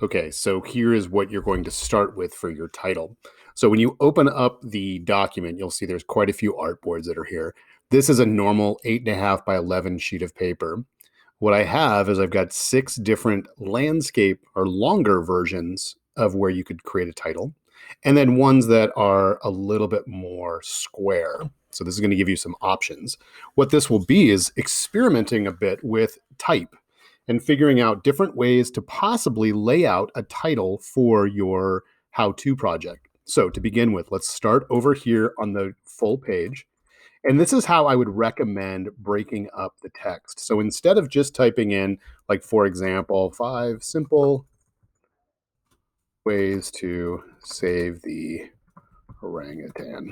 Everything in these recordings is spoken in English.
Okay, so here is what you're going to start with for your title. So when you open up the document, you'll see there's quite a few artboards that are here. This is a normal 8.5 by 11 sheet of paper. What I have is I've got 6 different landscape or longer versions of where you could create a title, and then ones that are a little bit more square. So this is going to give you some options. What this will be is experimenting a bit with type and figuring out different ways to possibly lay out a title for your how-to project. So to begin with, let's start over here on the full page. And this is how I would recommend breaking up the text. So instead of just typing in, like, for example, 5 simple ways to save the orangutan.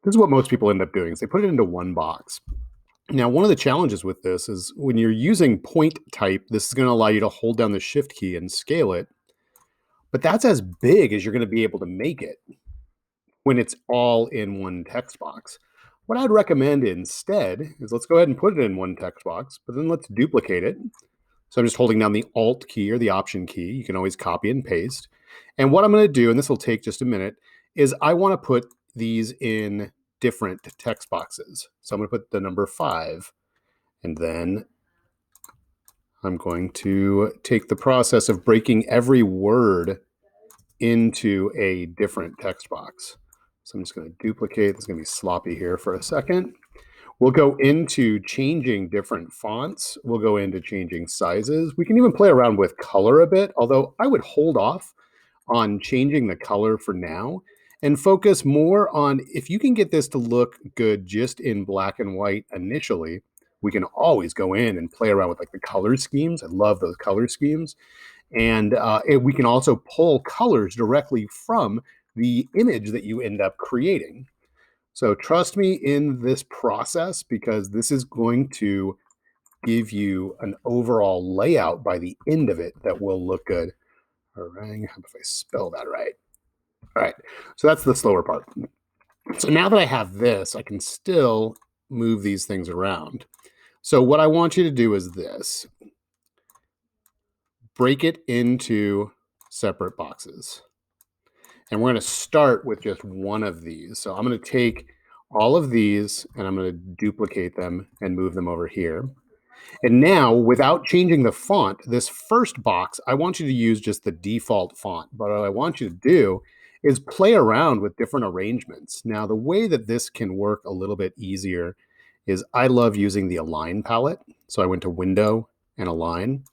This is what most people end up doing is they put it into one box. Now, one of the challenges with this is when you're using point type, this is going to allow you to hold down the shift key and scale it. But that's as big as you're going to be able to make it when it's all in one text box. What I'd recommend instead is let's go ahead and put it in one text box, but then let's duplicate it. So I'm just holding down the Alt key or the Option key. You can always copy and paste. And what I'm going to do, and this will take just a minute, is I want to put these in different text boxes. So I'm going to put the number 5, and then I'm going to take the process of breaking every word into a different text box. So I'm just going to duplicate. This is going to be sloppy here for a second. We'll go into changing different fonts. We'll go into changing sizes. We can even play around with color a bit, although I would hold off on changing the color for now and focus more on if you can get this to look good just in black and white initially, we can always go in and play around with like the color schemes. I love those color schemes. And we can also pull colors directly from the image that you end up creating. So trust me in this process because this is going to give you an overall layout by the end of it that will look good. Orang, how if I spell that right? All right, so that's the slower part. So now that I have this, I can still move these things around. So what I want you to do is this. Break it into separate boxes. And we're going to start with just one of these. So I'm going to take all of these and I'm going to duplicate them and move them over here. And now, without changing the font, this first box, I want you to use just the default font. But what I want you to do is play around with different arrangements. Now, the way that this can work a little bit easier is I love using the Align palette. So I went to Window and Align.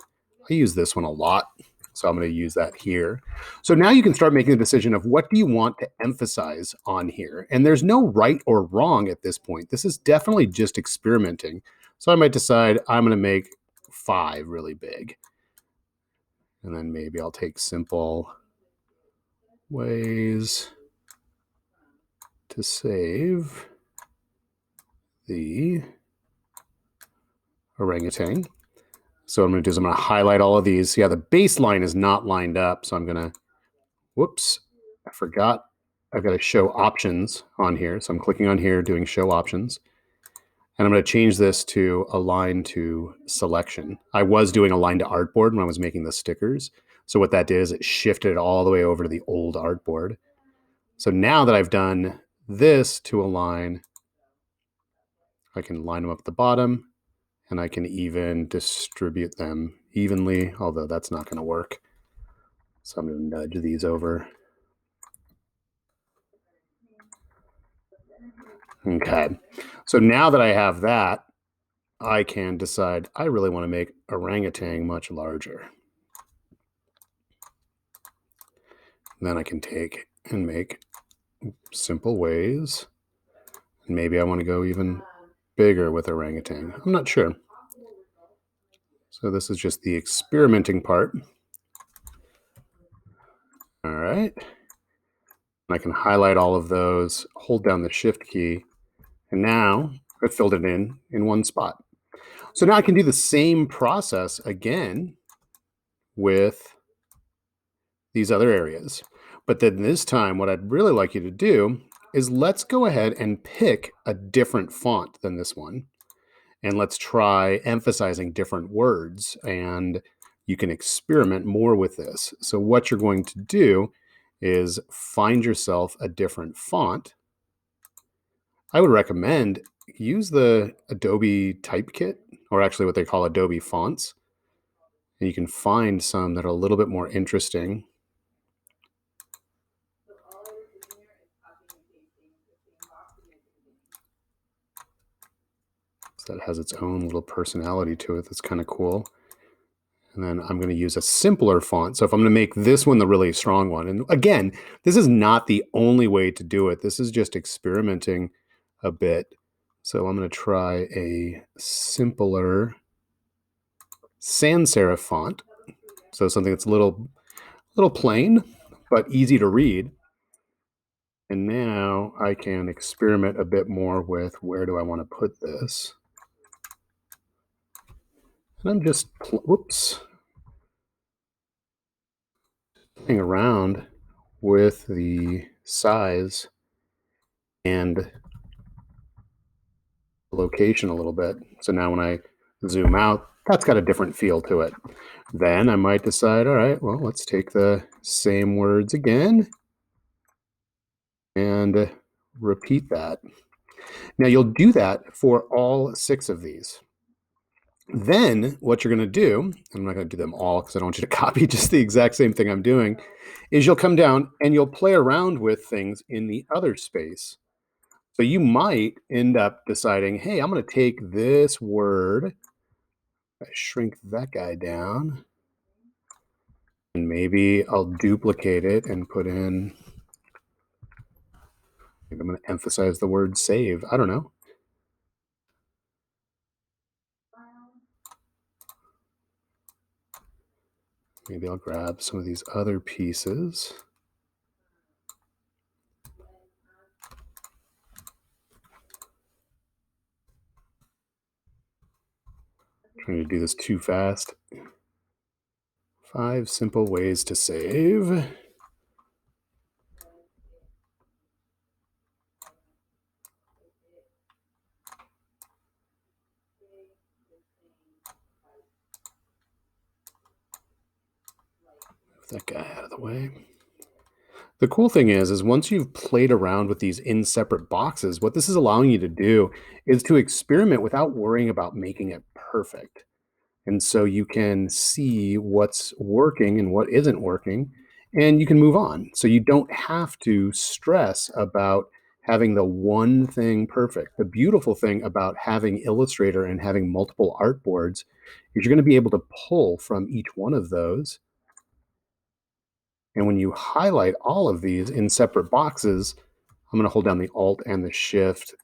I use this one a lot. So I'm going to use that here. So now you can start making the decision of what do you want to emphasize on here. And there's no right or wrong at this point. This is definitely just experimenting. So I might decide I'm going to make 5 really big. And then maybe I'll take simple ways to save the orangutan. So what I'm going to do is I'm going to highlight all of these. Yeah, the baseline is not lined up. So I'm going to, whoops, I forgot. I've got to show options on here. So I'm clicking on here, doing show options. And I'm going to change this to align to selection. I was doing align to artboard when I was making the stickers. So what that did is it shifted it all the way over to the old artboard. So now that I've done this to align, I can line them up at the bottom and I can even distribute them evenly, although that's not going to work. So I'm going to nudge these over. Okay, so now that I have that, I can decide I really want to make orangutan much larger. And then I can take and make simple ways. And maybe I want to go even bigger with orangutan. I'm not sure. So this is just the experimenting part. All right. And I can highlight all of those, hold down the shift key, and now I've filled it in one spot. So now I can do the same process again with these other areas. But then this time, what I'd really like you to do is let's go ahead and pick a different font than this one. And let's try emphasizing different words and you can experiment more with this. So what you're going to do is find yourself a different font. I would recommend use the Adobe Typekit, or actually what they call Adobe Fonts. And you can find some that are a little bit more interesting. So that has its own little personality to it. That's kind of cool. And then I'm going to use a simpler font. So if I'm going to make this one the really strong one, and again, this is not the only way to do it. This is just experimenting a bit. So I'm going to try a simpler sans serif font. So something that's a little plain, but easy to read. And now I can experiment a bit more with where do I want to put this. And I'm just, playing around with the size and location a little bit. So now when I zoom out, that's got a different feel to it. Then I might decide, all right, well, let's take the same words again and repeat that. Now you'll do that for all 6 of these. Then what you're going to do, I'm not going to do them all because I don't want you to copy just the exact same thing I'm doing, is you'll come down and you'll play around with things in the other space. So you might end up deciding, hey, I'm going to take this word, I shrink that guy down, and maybe I'll duplicate it and put in, maybe I'm going to emphasize the word save. I don't know. Maybe I'll grab some of these other pieces. I'm trying to do this too fast. 5 simple ways to save. Move that guy out of the way. The cool thing is once you've played around with these in separate boxes, what this is allowing you to do is to experiment without worrying about making it perfect. And so you can see what's working and what isn't working, and you can move on. So you don't have to stress about having the one thing perfect. The beautiful thing about having Illustrator and having multiple artboards is you're going to be able to pull from each one of those. And when you highlight all of these in separate boxes, I'm going to hold down the Alt and the Shift.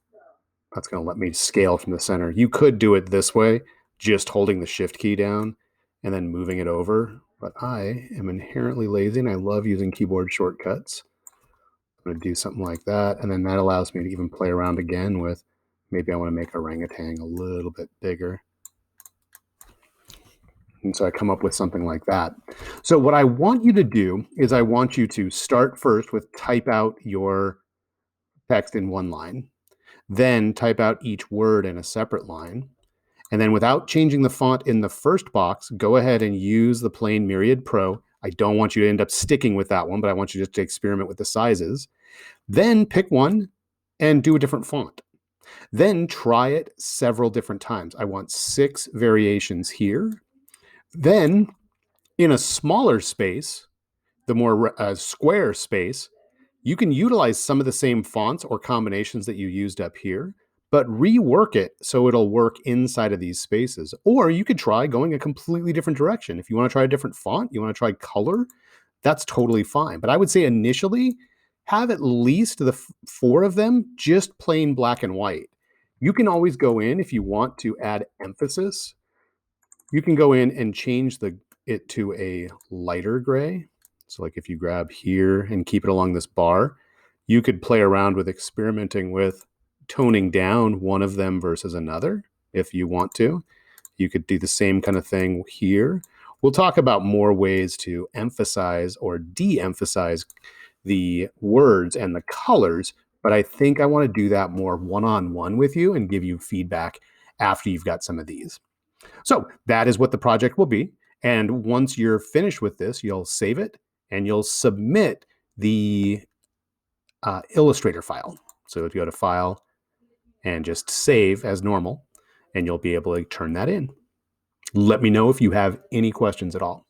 That's going to let me scale from the center. You could do it this way, just holding the Shift key down and then moving it over. But I am inherently lazy and I love using keyboard shortcuts. I'm going to do something like that. And then that allows me to even play around again with, maybe I want to make orangutan a little bit bigger. And so I come up with something like that. So what I want you to do is I want you to start first with type out your text in one line, then type out each word in a separate line. And then without changing the font in the first box, go ahead and use the plain Myriad Pro. I don't want you to end up sticking with that one, but I want you just to experiment with the sizes. Then pick one and do a different font. Then try it several different times. I want 6 variations here. Then in a smaller space, the more square space, you can utilize some of the same fonts or combinations that you used up here, but rework it so it'll work inside of these spaces. Or you could try going a completely different direction. If you want to try a different font, you want to try color, that's totally fine. But I would say initially, have at least the 4 of them just plain black and white. You can always go in if you want to add emphasis. You can go in and change it to a lighter gray. So like if you grab here and keep it along this bar, you could play around with experimenting with toning down one of them versus another if you want to. You could do the same kind of thing here. We'll talk about more ways to emphasize or de-emphasize the words and the colors, but I think I want to do that more one-on-one with you and give you feedback after you've got some of these. So that is what the project will be. And once you're finished with this, you'll save it and you'll submit the Illustrator file. So if you go to File and just Save as normal, and you'll be able to turn that in. Let me know if you have any questions at all.